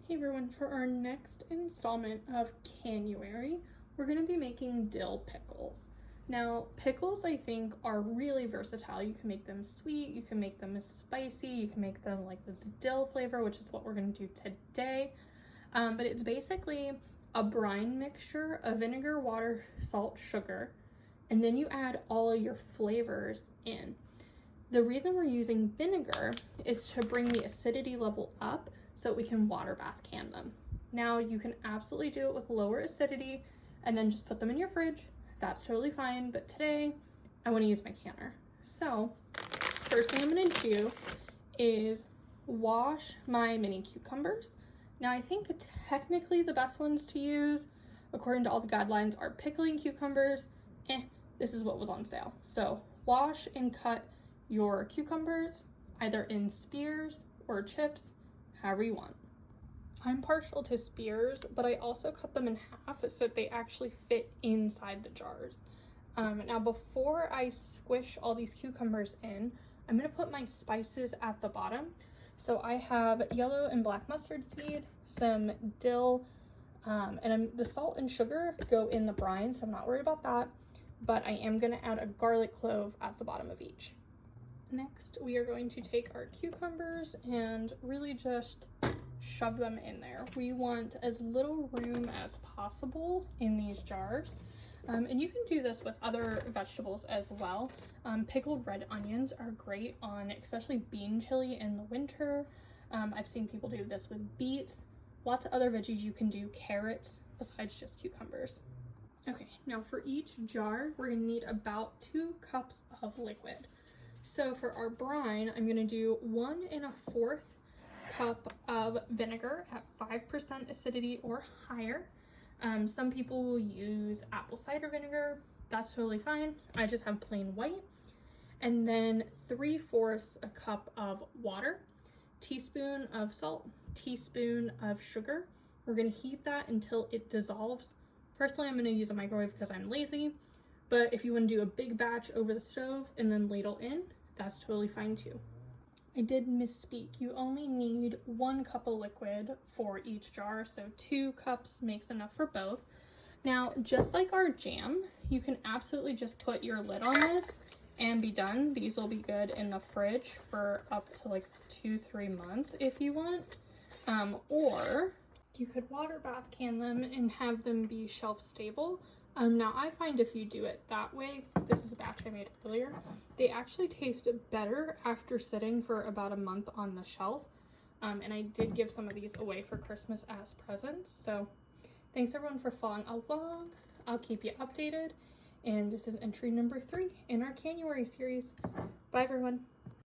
Hey everyone, for our next installment of Canuary, we're going to be making dill pickles. Now, pickles I think are really versatile. You can make them sweet, you can make them spicy, you can make them like this dill flavor, which is what we're going to do today. But it's basically a brine mixture of vinegar, water, salt, sugar, and then you add all of your flavors in. The reason we're using vinegar is to bring the acidity level up so we can water bath can them. Now you can absolutely do it with lower acidity and then just put them in your fridge. That's totally fine, but today I want to use my canner. So first thing I'm going to do is wash my mini cucumbers. Now I think technically the best ones to use according to all the guidelines are pickling cucumbers. This is what was on sale. So wash and cut your cucumbers either in spears or chips, however you want. I'm partial to spears, but I also cut them in half so that they actually fit inside the jars. Now before I squish all these cucumbers in, I'm gonna put my spices at the bottom. So I have yellow and black mustard seed, some dill, and the salt and sugar go in the brine, so I'm not worried about that, but I am gonna add a garlic clove at the bottom of each. Next, we are going to take our cucumbers and really just shove them in there. We want as little room as possible in these jars. And you can do this with other vegetables as well. Pickled red onions are great on especially bean chili in the winter. I've seen people do this with beets. Lots of other veggies you can do, carrots, besides just cucumbers. Okay, now for each jar, we're gonna need about 2 cups of liquid. So for our brine, I'm gonna do 1 1/4 cup of vinegar at 5% acidity or higher. Some people will use apple cider vinegar. That's totally fine. I just have plain white. And then 3/4 a cup of water, teaspoon of salt, teaspoon of sugar. We're gonna heat that until it dissolves. Personally, I'm gonna use a microwave because I'm lazy. But if you want to do a big batch over the stove and then ladle in, that's totally fine too. I did misspeak. You only need 1 cup of liquid for each jar, so 2 cups makes enough for both. Now, just like our jam, you can absolutely just put your lid on this and be done. These will be good in the fridge for up to like 2-3 months if you want. Or you could water bath can them and have them be shelf stable. Now I find if you do it that way, this is a batch I made earlier, they actually taste better after sitting for about a month on the shelf. And I did give some of these away for Christmas as presents. So thanks everyone for following along. I'll keep you updated. And this is entry number 3 in our Canuary series. Bye everyone.